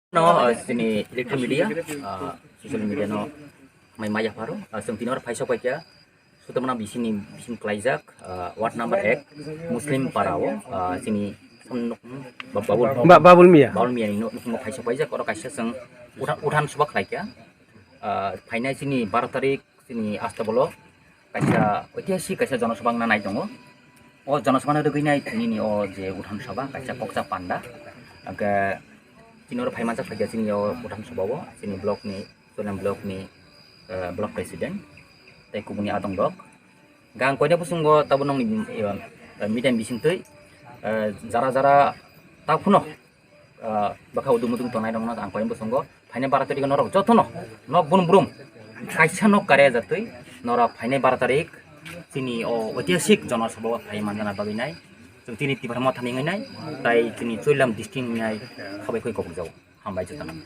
No, sini electronic media, social media no, may maya paro, sung tinor paisa pa kya, sudah mana bisin klaizak, ward number ek, Muslim parao, sini Babul Mia. babul mia no, nung paisa pa kya, orang kaisa sung uran subak kya, paina sini 12 tarik sini asta bolo, kaisa ঐতিহাসিক kaisa জনসভা না নাই dong, oh জনসভা na dugui nai ini oh je uran sabah kaisa koksa panda, agak sini orang payah kerja sini udah sebawa sini blok ni soalnya blok ni blok presiden tapi kubuni atong blok gang kau dia pusing go tahu nong medan bising tu zara tahu kuno bakal udung tonai dong nong angkau yang pusing go payah barat tarik norok jatuh no brum kaisa no karya jatuh norok payah barat tarik sini ঐতিহাসিক জনসভা payah mana baginai sini tiba mau tandingan nai, tapi sini cuilam disting nai, kau kau jauh, hambai jutaan.